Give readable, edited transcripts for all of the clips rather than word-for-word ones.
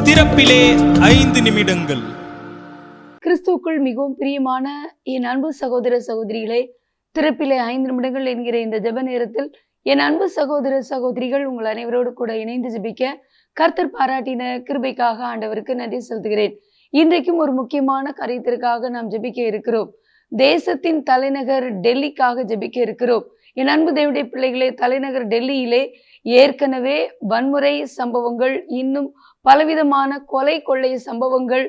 திறப்பிலே 5 நிமிடங்கள். கிறிஸ்துவுக்குள் மிகவும் பிரியமான என் அன்பு சகோதர சகோதரிகளே, திறப்பிலே 5 நிமிடங்கள் என்கிற இந்த ஜெப நேரத்தில் என் அன்பு சகோதர சகோதரிகள் உங்கள் அனைவரோடு கூட இணைந்து ஜெபிக்க கர்த்தர் பாராட்டின கிருபைக்காக ஆண்டவருக்கு நன்றி செலுத்துகிறேன். இன்றைக்கும் ஒரு முக்கியமான காரியத்திற்காக நாம் ஜெபிக்க இருக்கிறோம். தேசத்தின் தலைநகர் டெல்லிக்காக ஜெபிக்க இருக்கிறோம். என் அன்பு தேவனுடைய பிள்ளைகளே, தலைநகர் டெல்லியிலே ஏற்கனவே வன்முறை சம்பவங்கள், இன்னும் பலவிதமான கொலை கொள்ளை சம்பவங்கள்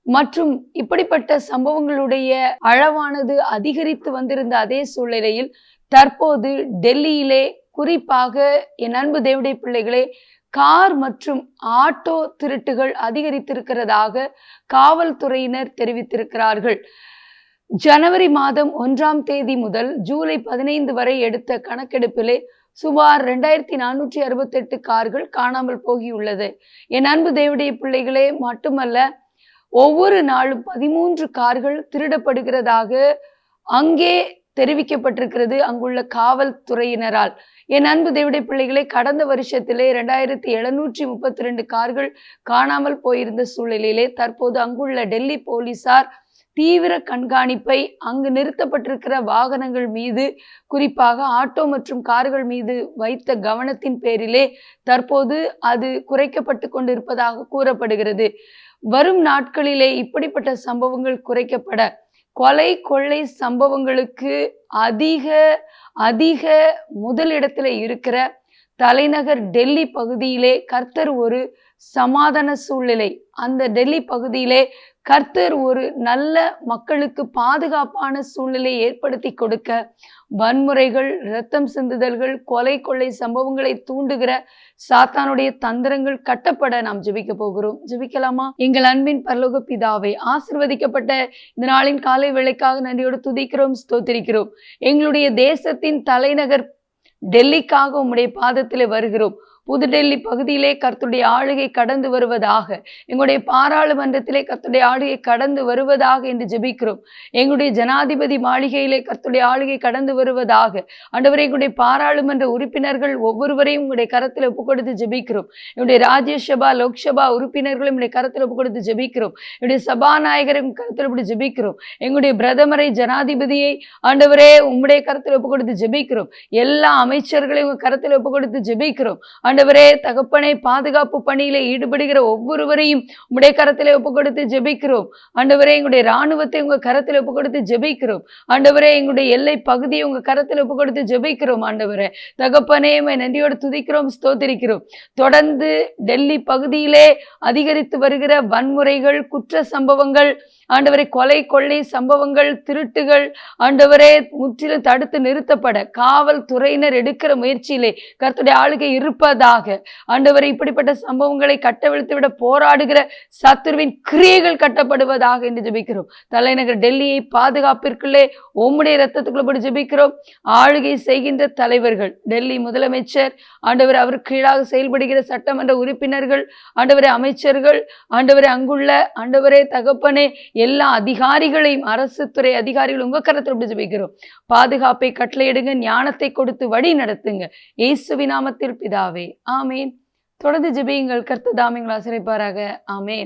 மற்றும் இப்படிப்பட்ட சம்பவங்களுடைய அளவானது அதிகரித்து வந்திருந்த அதே சூழ்நிலையில் தற்போது டெல்லியிலே குறிப்பாக என் அன்பு தேவனுடைய பிள்ளைகளே, கார் மற்றும் ஆட்டோ திருட்டுகள் அதிகரித்திருக்கிறதாக காவல்துறையினர் தெரிவித்திருக்கிறார்கள். ஜனவரி மாதம் 1ஆம் தேதி முதல் ஜூலை 15 வரை எடுத்த கணக்கெடுப்பிலே சுமார் 2468 கார்கள் காணாமல் போகியுள்ளது. என் அன்பு தேவனுடைய பிள்ளைகளே, மட்டுமல்ல, ஒவ்வொரு நாளும் 13 கார்கள் திருடப்படுகிறதாக அங்கே தெரிவிக்கப்பட்டிருக்கிறது அங்குள்ள காவல்துறையினரால். என் அன்பு தேவனுடைய பிள்ளைகளை, கடந்த வருஷத்திலே 2732 கார்கள் காணாமல் போயிருந்த சூழ்நிலையிலே தற்போது அங்குள்ள டெல்லி போலீசார் தீவிர கண்காணிப்பை அங்கு நிறுத்தப்பட்டிருக்கிற வாகனங்கள் மீது, குறிப்பாக ஆட்டோ மற்றும் கார்கள் மீது வைத்த கவனத்தின் பேரிலே தற்போது அது குறைக்கப்பட்டு கொண்டிருப்பதாக கூறப்படுகிறது. வரும் நாட்களிலே இப்படிப்பட்ட சம்பவங்கள் குறைக்கப்பட, கொலை கொள்ளை சம்பவங்களுக்கு அதிக முதலிடத்துல இருக்கிற தலைநகர் டெல்லி பகுதியிலே கர்த்தர் ஒரு சமாதான சூழ்நிலை, அந்த டெல்லி பகுதியிலே கர்த்தர் ஒரு நல்ல மக்களுக்கு பாதுகாப்பான சூழ்நிலையை ஏற்படுத்தி கொடுக்க, வன்முறைகள், இரத்தம் சிந்துதல்கள், கொலை கொள்ளை சம்பவங்களை தூண்டுகிற சாத்தானுடைய தந்திரங்கள் கட்டப்பட நாம் ஜெபிக்க போகிறோம். ஜெபிக்கலாமா? எங்கள் அன்பின் பரலோக பிதாவே, ஆசீர்வதிக்கப்பட்ட இந்த நாளின் காலை வேளைக்காக நன்றியோடு துதிக்கிறோம், ஸ்தோத்திரிக்கிறோம். எங்களுடைய தேசத்தின் தலைநகர் டெல்லிக்காக உம்முடைய பாதத்திலே வருகிறோம். புதுடெல்லி பகுதியிலே கர்த்தருடைய ஆளுகை கடந்து வருவதாக, எங்களுடைய பாராளுமன்றத்திலே கர்த்தருடைய ஆளுகை கடந்து வருவதாக என்று ஜெபிக்கிறோம். எங்களுடைய ஜனாதிபதி மாளிகையிலே கர்த்தருடைய ஆளுகை கடந்து வருவதாக. ஆண்டவரே, எங்களுடைய பாராளுமன்ற உறுப்பினர்கள் ஒவ்வொருவரையும் உங்களுடைய கரத்தில் ஒப்புக் கொடுத்து ஜெபிக்கிறோம். என்னுடைய ராஜ்யசபா, லோக்சபா உறுப்பினர்களும் உங்களுடைய கரத்தில் ஒப்புக் கொடுத்து ஜெபிக்கிறோம். என்னுடைய சபாநாயகரும் கரத்தில் ஒப்புக் ஜெபிக்கிறோம். எங்களுடைய பிரதமரை, ஜனாதிபதியை ஆண்டவரே உம்முடைய கரத்தில் ஒப்புக் கொடுத்து ஜெபிக்கிறோம். எல்லா அமைச்சர்களையும் உங்க கரத்தில் ஒப்புக் கொடுத்து ஜெபிக்கிறோம். ஆண்டவரே, தகப்பனை, பாதுகாப்பு பணியில ஈடுபடுகிற ஒவ்வொருவரையும் உம்முடைய கரத்திலே ஒப்புக் கொடுத்து ஜெபிக்கிறோம். ஆண்டவரே, எங்களுடைய இராணுவத்தை உங்க கரத்தில் ஒப்புக் கொடுத்து ஜெபிக்கிறோம். ஆண்டவரே, எங்களுடைய எல்லை பகுதியை உங்க கரத்தில் ஒப்புக் கொடுத்து ஜெபிக்கிறோம். ஆண்டவரே, தகப்பனே, நன்றியோடு துதிக்கிறோம், ஸ்தோத்திரிக்கிறோம். தொடர்ந்து டெல்லி பகுதியிலே அதிகரித்து வருகிற வன்முறைகள், குற்ற சம்பவங்கள், ஆண்டவரை கொலை கொள்ளை சம்பவங்கள், திருட்டுகள் ஆண்டவரே முற்றிலும் தடுத்து நிறுத்தப்பட காவல்துறையினர் எடுக்கிற முயற்சியிலே கர்த்தருடைய ஆளுகை இருப்பதாக. ஆண்டவரை, இப்படிப்பட்ட சம்பவங்களை கட்டவிழ்த்து விட போராடுகிற சத்துருவின் கிரியைகள் கட்டப்படுவதாக என்று ஜெபிக்கிறோம். தலைநகர் டெல்லியை பாதுகாப்பிற்குள்ளே உம்முடைய இரத்தத்துக்குள்ள போட்டு ஜெபிக்கிறோம். ஆளுகை செய்கின்ற தலைவர்கள், டெல்லி முதலமைச்சர், ஆண்டவர், அவர் கீழாக செயல்படுகிற சட்டமன்ற உறுப்பினர்கள், ஆண்டவரே அமைச்சர்கள், ஆண்டவரே அங்குள்ள ஆண்டவரே தகப்பனே எல்லா அதிகாரிகளையும், அரசு துறை அதிகாரிகள் உங்க கரத்தில் அப்படி ஜெபிக்கிறோம். பாதுகாப்பை கட்டளையிடுங்க, ஞானத்தை கொடுத்து வழி நடத்துங்க. இயேசுவின் நாமத்தில் பிதாவே, ஆமேன். தொடர்ந்து ஜெபியுங்கள். கர்த்தர் தாமே உங்களை ஆசீர்வதிப்பாராக. ஆமேன்.